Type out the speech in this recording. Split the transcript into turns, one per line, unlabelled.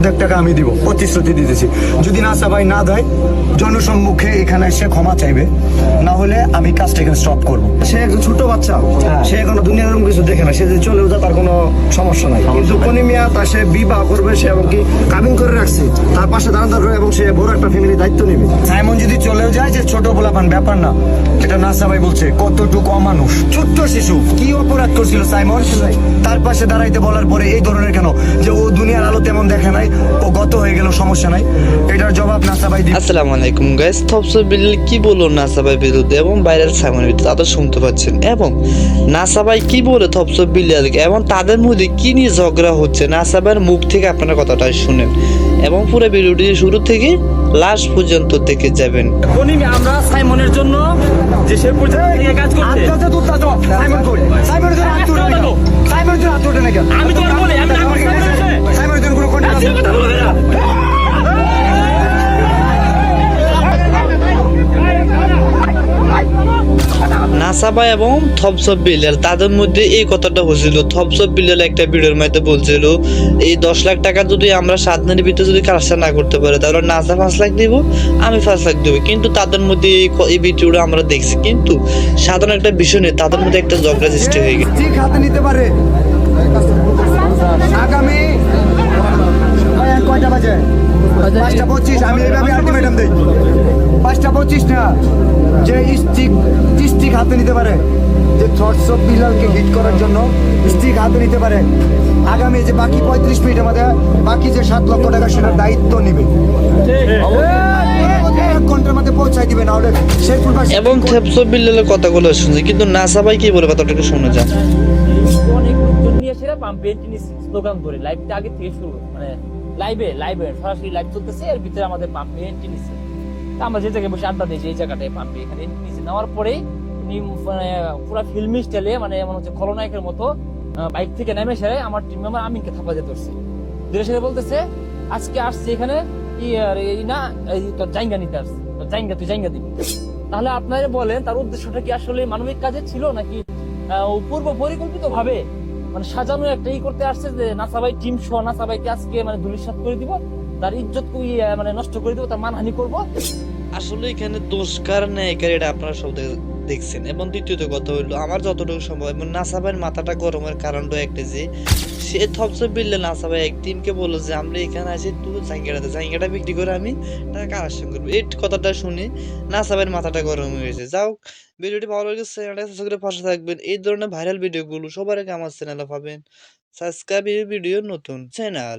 টাকা আমি দিব, প্রতিশ্রুতি দিতেছি। যদি নাসা ভাই না দেয়, জনসম্মুখে এখানে এসে ক্ষমা চাইবে, না হলে আমি কাজটা এখানে স্টপ করবো। সে একজন ছোট বাচ্চা, সে এখনো দুনিয়ার এরকম কিছু দেখে না, সে যে চলেও যায় তার কোনো সমস্যা নাই। কিন্তু কোনি মিয়া তার সে বিবাহ করবে, সে এমনকি কাবিন করে রাখছে, তার পাশে দাঁড়ান দরকার এবং সে বড় একটা ফ্যামিলির দায়িত্ব নেবে। সাইমন যদি চলেও যায়, যে ছোট পোলাপান ব্যাপার না, এটা নাসা ভাই বলছে কতটুকু অমানুষ, ছোট্ট শিশু কি অপরাধ করছিল সাইমন? তার পাশে দাঁড়াইতে বলার পরে এই ধরনের কেন, যে ও দুনিয়ার আলো তেমন দেখে নাই, ও গত হয়ে গেল, সমস্যা নাই, এটার জবাব নাসা ভাই দিবে।
আসসালামু আলাইকুম গাইস, থপসব বিল্লাল কি বললো নাসা ভাই বিরুদ্ধে এবং ভাইরাল সাইমনের বিরুদ্ধে তা তো শুনতে পাচ্ছেন। এবং নাসা ভাই কি বলে থপসব বিল্লালকে এবং তাদের মধ্যে কি নিয়ে ঝগড়া হচ্ছে নাসা ভাইয়ের মুখ থেকে আপনারা কথাটা শুনেন এবং পুরো ভিডিওটি শুরু থেকে লাস্ট পর্যন্ত দেখে যাবেন।
আমরা সাইমনের জন্য যে সে পর্যন্ত কাজ করতে
সাইমন কই? সাইমনের জন্য হাত তুলে নাকি? সাইমনের জন্য হাত তুলে নাকি?
আমি তো বলি আমি
সাইমনের জন্য কোনো কন্টেন্ট আছে?
কথা বলবো না।
নাসা ভাই এবং থপসব বিল্লাল তাদের মধ্যে এই কথাটা হয়েছিল। থপসব বিল্লাল একটা ভিডিওর মধ্যে বলছিল এই 10 লাখ টাকা যদি আমরা 7 দিনের ভিতরে যদি কাজটা না করতে পারি তাহলে নাসা 5 লাখ দিব, আমি 5 লাখ দেবো। কিন্তু তাদের মধ্যে এই ভিডিওটা আমরা দেখছি, কিন্তু সাধারণ একটা বিষয় নিয়ে তাদের মধ্যে একটা ঝগড়া সৃষ্টি হয়ে গেছে।
ঠিক হাতে নিতে পারে। আগামী কয়টা বাজে? 5:25। আমি এইভাবে আলটিমেটাম দিই, 5:25 না, যে স্টিক হাতে নিতে পারে, যে থটসব বিলালকে হিট করার জন্য স্টিক হাতে নিতে পারে, আগামী যে বাকি 35 মিনিটের মধ্যে বাকি যে 7 লক্ষ টাকা সেটার দায়িত্ব নিবে, 1 ঘন্টার মধ্যে পৌঁছাই দিবে, না হলে সেই
এবং থপসব বিল্লালের কথাগুলো শুনছে, কিন্তু নাসা ভাই কি বলে কথাটাকে শুনে যান।
অনেক লোকজন নিয়ে এসে পাম্পে স্লোগান ধরে লাইভটা আগে থেকে শুরু, মানে লাইভে সরাসরি লাইভ চলতেছে, এর ভিতরে আমাদের পাম্পে এন্ট্রি নিচ্ছে। তা আমরা যে জায়গায় বসে আড্ডা দিয়েছি এই জায়গাটায় পাম্পে এখানে এন্ট্রি নিচ্ছে, নেওয়ার পরেই উনি মানে পুরো ফিল্মি স্টাইলে, মানে এমন হচ্ছে খলনায়কের মতো বাইক থেকে নেমে এসে আমার টিম মেম্বার আমিনকে থাপা যেতে হচ্ছে। দূরে সাথে বলতেছে আজকে আসছে এখানে না তোর জায়গা নিতে আসছে, তোর জায়গা তুই জায়গা দিবি। তাহলে আপনারা বলেন তার উদ্দেশ্যটা কি আসলে মানবিক কাজে ছিল, নাকি পূর্ব পরিকল্পিত ভাবে মানে সাজানো একটা করতে আসছে যে নাসা ভাই টিম সহ নাসা ভাইকে আজকে মানে ধূলিসাৎ করে দিব, তার ইজ্জত মানে নষ্ট করে দিব, তার মানহানি করবো।
আসলে এখানে দোষ কার নেই কার এটা আপনারা সব দেখছেন। এবং দ্বিতীয়ত কথা হইলো আমার যতটুকু সম্ভব এবং নাসা ভাইয়ের মাথাটা গরমের কারণটা একটা যে সে থপসব বিল্লাল নাসা ভাই এক টিমকে বললো যে আমরা এখানে আছি তুই জায়গাটা বিক্রি করে আমি টাকা কালেকশন করবো। এই কথাটা শুনে নাসা ভাইয়ের মাথাটা গরম হয়ে গেছে। যাও, ভিডিওটি ভালো লাগে চ্যানেলটা সাবস্ক্রাইব করে পাশে থাকবেন। এই ধরনের ভাইরাল ভিডিওগুলো সবার আগে আমার চ্যানেলে পাবেন। সাবস্ক্রাইব, এই ভিডিও নতুন চ্যানেল।